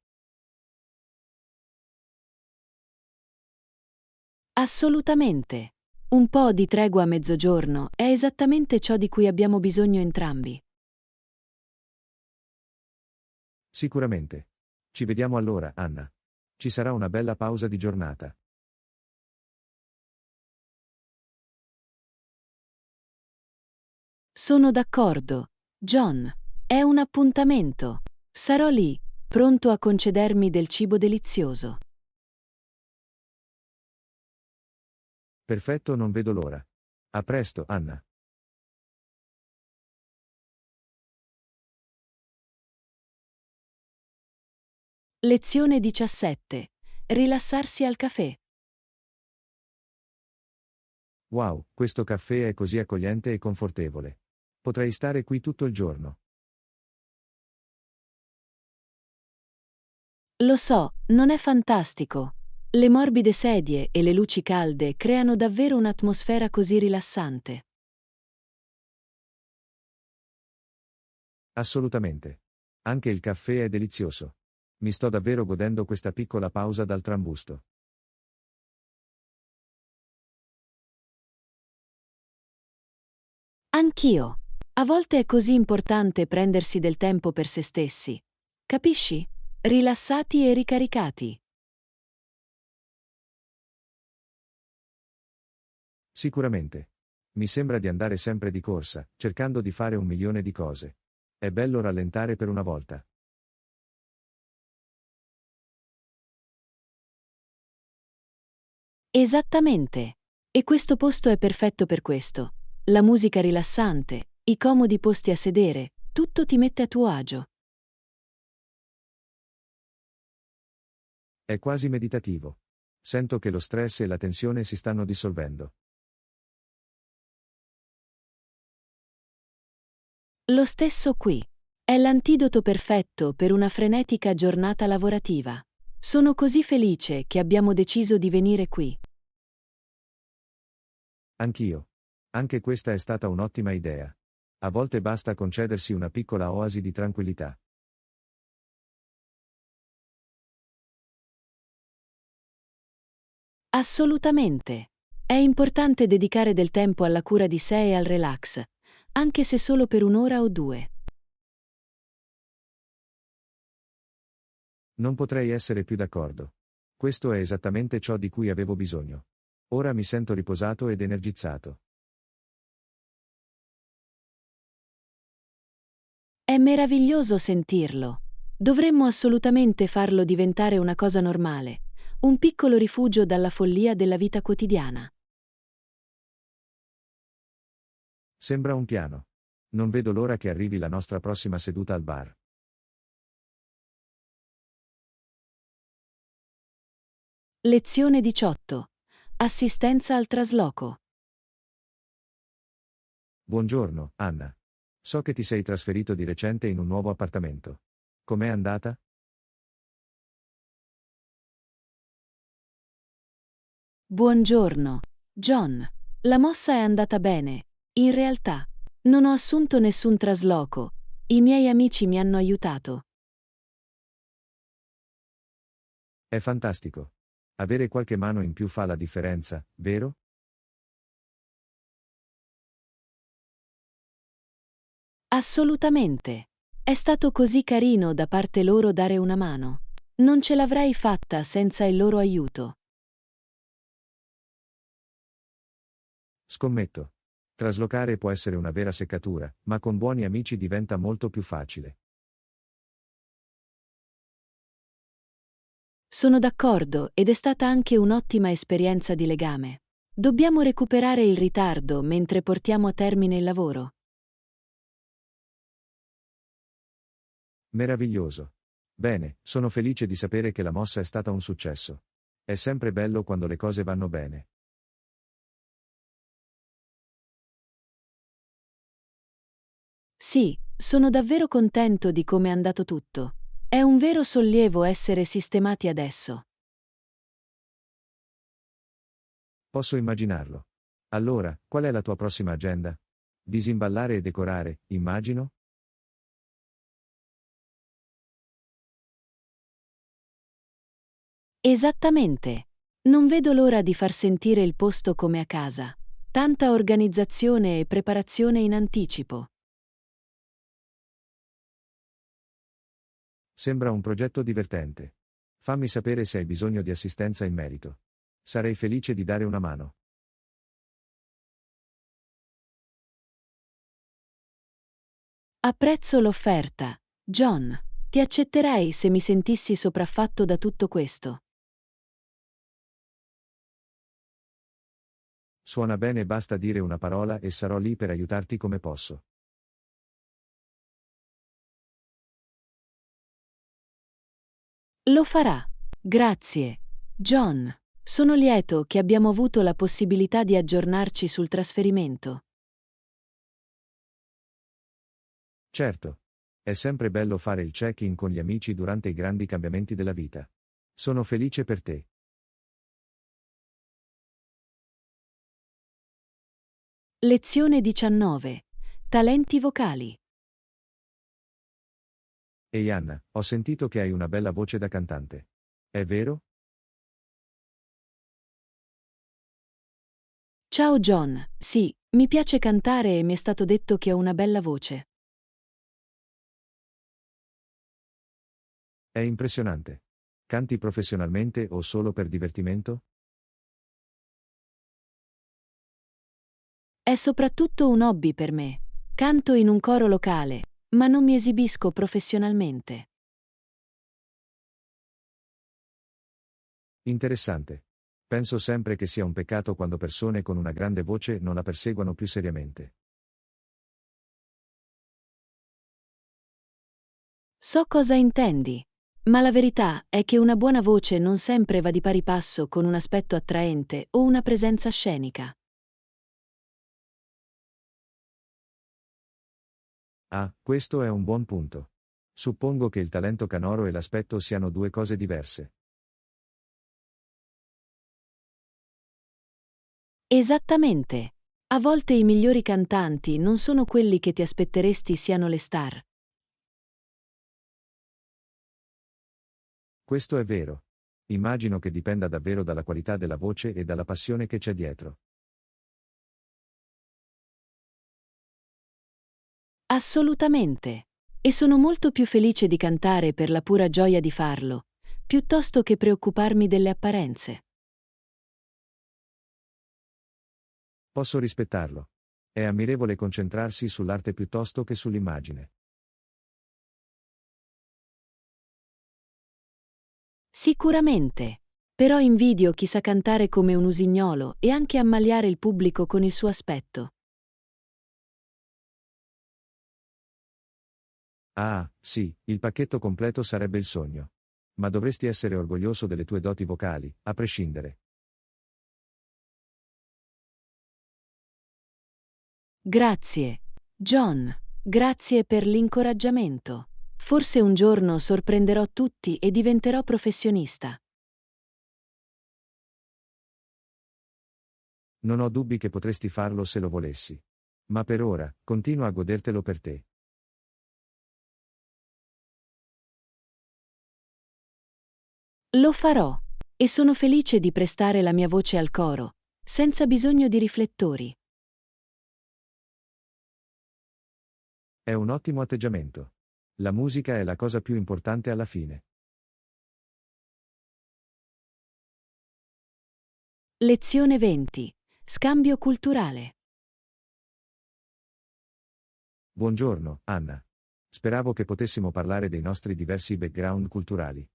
Assolutamente. Un po' di tregua a mezzogiorno è esattamente ciò di cui abbiamo bisogno entrambi.
Sicuramente. Ci vediamo allora, Anna. Ci sarà una bella pausa di giornata.
Sono d'accordo, John. È un appuntamento. Sarò lì, pronto a concedermi del cibo delizioso.
Perfetto, non vedo l'ora. A presto, Anna.
Lezione 17. Rilassarsi al caffè.
Wow, questo caffè è così accogliente e confortevole. Potrei stare qui tutto il giorno.
Lo so, non è fantastico. Le morbide sedie e le luci calde creano davvero un'atmosfera così rilassante.
Assolutamente. Anche il caffè è delizioso. Mi sto davvero godendo questa piccola pausa dal trambusto.
Anch'io. A volte è così importante prendersi del tempo per se stessi. Capisci? Rilassati e ricaricati.
Sicuramente. Mi sembra di andare sempre di corsa, cercando di fare 1 milione di cose. È bello rallentare per una volta.
Esattamente. E questo posto è perfetto per questo. La musica rilassante, i comodi posti a sedere, tutto ti mette a tuo agio.
È quasi meditativo. Sento che lo stress e la tensione si stanno dissolvendo.
Lo stesso qui. È l'antidoto perfetto per una frenetica giornata lavorativa. Sono così felice che abbiamo deciso di venire qui.
Anch'io. Anche questa è stata un'ottima idea. A volte basta concedersi una piccola oasi di tranquillità.
Assolutamente. È importante dedicare del tempo alla cura di sé e al relax, anche se solo per un'ora o due.
Non potrei essere più d'accordo. Questo è esattamente ciò di cui avevo bisogno. Ora mi sento riposato ed energizzato.
È meraviglioso sentirlo. Dovremmo assolutamente farlo diventare una cosa normale, un piccolo rifugio dalla follia della vita quotidiana.
Sembra un piano. Non vedo l'ora che arrivi la nostra prossima seduta al bar.
Lezione 18. Assistenza al trasloco.
Buongiorno, Anna. So che ti sei trasferito di recente in un nuovo appartamento. Com'è andata?
Buongiorno, John. La mossa è andata bene. In realtà, non ho assunto nessun trasloco. I miei amici mi hanno aiutato.
È fantastico. Avere qualche mano in più fa la differenza, vero?
Assolutamente. È stato così carino da parte loro dare una mano. Non ce l'avrei fatta senza il loro aiuto.
Scommetto. Traslocare può essere una vera seccatura, ma con buoni amici diventa molto più facile.
Sono d'accordo ed è stata anche un'ottima esperienza di legame. Dobbiamo recuperare il ritardo mentre portiamo a termine il lavoro.
Meraviglioso. Bene, sono felice di sapere che la mossa è stata un successo. È sempre bello quando le cose vanno bene.
Sì, sono davvero contento di come è andato tutto. È un vero sollievo essere sistemati adesso.
Posso immaginarlo. Allora, qual è la tua prossima agenda? Disimballare e decorare, immagino?
Esattamente. Non vedo l'ora di far sentire il posto come a casa. Tanta organizzazione e preparazione in anticipo.
Sembra un progetto divertente. Fammi sapere se hai bisogno di assistenza in merito. Sarei felice di dare una mano.
Apprezzo l'offerta, John. Ti accetterei se mi sentissi sopraffatto da tutto questo.
Suona bene, basta dire una parola e sarò lì per aiutarti come posso.
Lo farà. Grazie, John. Sono lieto che abbiamo avuto la possibilità di aggiornarci sul trasferimento.
Certo. È sempre bello fare il check-in con gli amici durante i grandi cambiamenti della vita. Sono felice per te.
Lezione 19. Talenti vocali.
Ehi Anna, ho sentito che hai una bella voce da cantante. È vero?
Ciao John. Sì, mi piace cantare e mi è stato detto che ho una bella voce.
È impressionante. Canti professionalmente o solo per divertimento?
È soprattutto un hobby per me. Canto in un coro locale, ma non mi esibisco professionalmente.
Interessante. Penso sempre che sia un peccato quando persone con una grande voce non la perseguono più seriamente.
So cosa intendi, ma la verità è che una buona voce non sempre va di pari passo con un aspetto attraente o una presenza scenica.
Ah, questo è un buon punto. Suppongo che il talento canoro e l'aspetto siano due cose diverse.
Esattamente. A volte i migliori cantanti non sono quelli che ti aspetteresti siano le star.
Questo è vero. Immagino che dipenda davvero dalla qualità della voce e dalla passione che c'è dietro.
Assolutamente. E sono molto più felice di cantare per la pura gioia di farlo, piuttosto che preoccuparmi delle apparenze.
Posso rispettarlo. È ammirevole concentrarsi sull'arte piuttosto che sull'immagine.
Sicuramente. Però invidio chi sa cantare come un usignolo e anche ammaliare il pubblico con il suo aspetto.
Ah, sì, il pacchetto completo sarebbe il sogno. Ma dovresti essere orgoglioso delle tue doti vocali, a prescindere.
Grazie, John. Grazie per l'incoraggiamento. Forse un giorno sorprenderò tutti e diventerò professionista.
Non ho dubbi che potresti farlo se lo volessi. Ma per ora, continua a godertelo per te.
Lo farò. E sono felice di prestare la mia voce al coro, senza bisogno di riflettori.
È un ottimo atteggiamento. La musica è la cosa più importante alla fine.
Lezione 20. Scambio culturale.
Buongiorno, Anna. Speravo che potessimo parlare dei nostri diversi background culturali.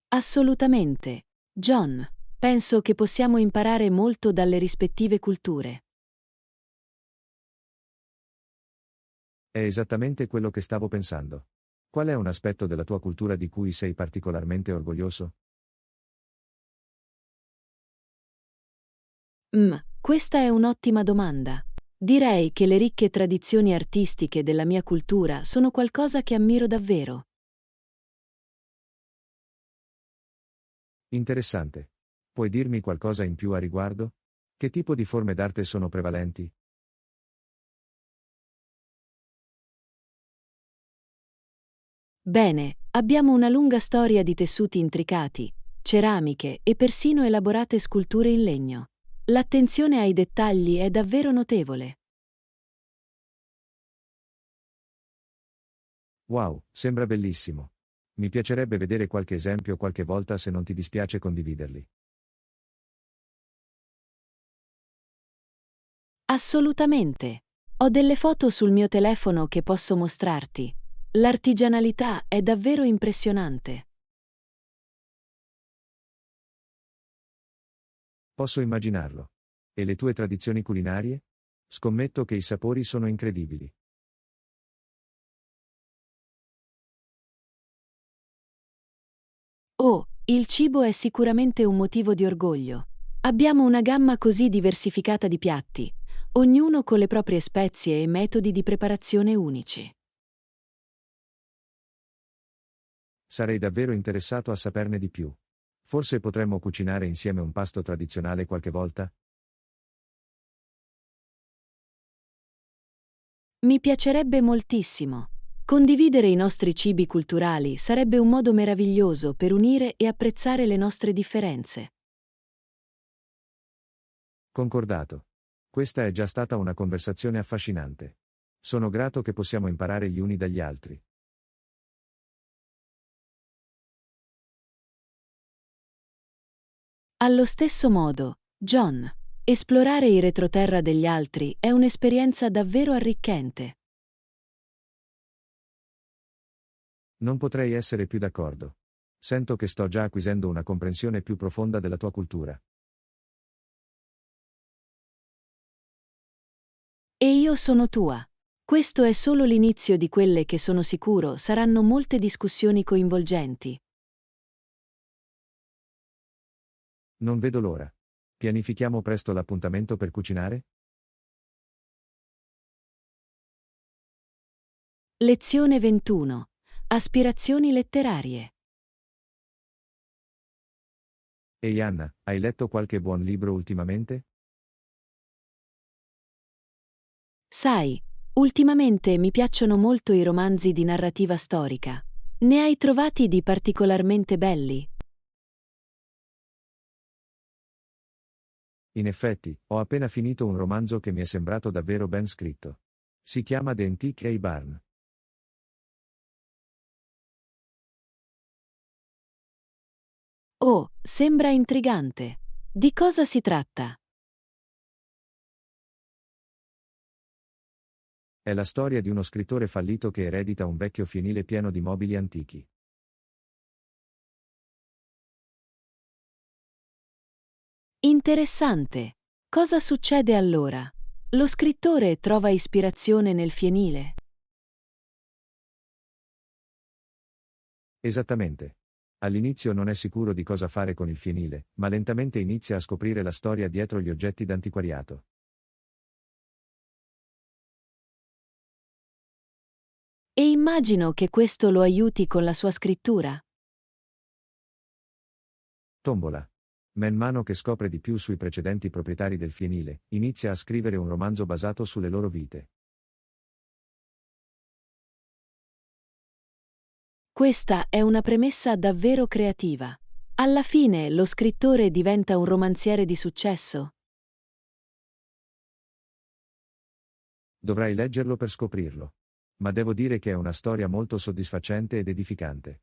Assolutamente. John, penso che possiamo imparare molto dalle rispettive culture.
È esattamente quello che stavo pensando. Qual è un aspetto della tua cultura di cui sei particolarmente orgoglioso?
Questa è un'ottima domanda. Direi che le ricche tradizioni artistiche della mia cultura sono qualcosa che ammiro davvero.
Interessante. Puoi dirmi qualcosa in più a riguardo? Che tipo di forme d'arte sono prevalenti?
Bene, abbiamo una lunga storia di tessuti intricati, ceramiche e persino elaborate sculture in legno. L'attenzione ai dettagli è davvero notevole.
Wow, sembra bellissimo. Mi piacerebbe vedere qualche esempio qualche volta se non ti dispiace condividerli.
Assolutamente. Ho delle foto sul mio telefono che posso mostrarti. L'artigianalità è davvero impressionante.
Posso immaginarlo. E le tue tradizioni culinarie? Scommetto che i sapori sono incredibili.
Oh, il cibo è sicuramente un motivo di orgoglio. Abbiamo una gamma così diversificata di piatti, ognuno con le proprie spezie e metodi di preparazione unici.
Sarei davvero interessato a saperne di più. Forse potremmo cucinare insieme un pasto tradizionale qualche volta?
Mi piacerebbe moltissimo. Condividere i nostri cibi culturali sarebbe un modo meraviglioso per unire e apprezzare le nostre differenze.
Concordato. Questa è già stata una conversazione affascinante. Sono grato che possiamo imparare gli uni dagli altri.
Allo stesso modo, John, esplorare i retroterra degli altri è un'esperienza davvero arricchente.
Non potrei essere più d'accordo. Sento che sto già acquisendo una comprensione più profonda della tua cultura.
E io sono tua. Questo è solo l'inizio di quelle che sono sicuro saranno molte discussioni coinvolgenti.
Non vedo l'ora. Pianifichiamo presto l'appuntamento per cucinare?
Lezione 21. Aspirazioni letterarie.
Ehi Anna, hai letto qualche buon libro ultimamente?
Sai, ultimamente mi piacciono molto i romanzi di narrativa storica. Ne hai trovati di particolarmente belli?
In effetti, ho appena finito un romanzo che mi è sembrato davvero ben scritto. Si chiama The Antique Barn.
Oh, sembra intrigante. Di cosa si tratta?
È la storia di uno scrittore fallito che eredita un vecchio fienile pieno di mobili antichi.
Interessante. Cosa succede allora? Lo scrittore trova ispirazione nel fienile.
Esattamente. All'inizio non è sicuro di cosa fare con il fienile, ma lentamente inizia a scoprire la storia dietro gli oggetti d'antiquariato.
E immagino che questo lo aiuti con la sua scrittura.
Tombola. Man mano che scopre di più sui precedenti proprietari del fienile, inizia a scrivere un romanzo basato sulle loro vite.
Questa è una premessa davvero creativa. Alla fine lo scrittore diventa un romanziere di successo.
Dovrai leggerlo per scoprirlo. Ma devo dire che è una storia molto soddisfacente ed edificante.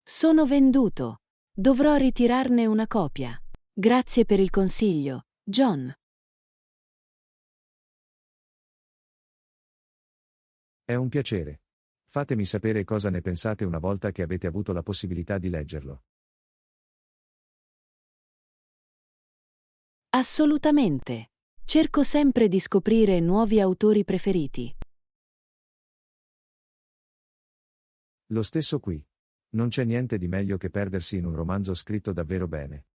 Sono venduto. Dovrò ritirarne una copia. Grazie per il consiglio, John.
È un piacere. Fatemi sapere cosa ne pensate una volta che avete avuto la possibilità di leggerlo.
Assolutamente. Cerco sempre di scoprire nuovi autori preferiti.
Lo stesso qui. Non c'è niente di meglio che perdersi in un romanzo scritto davvero bene.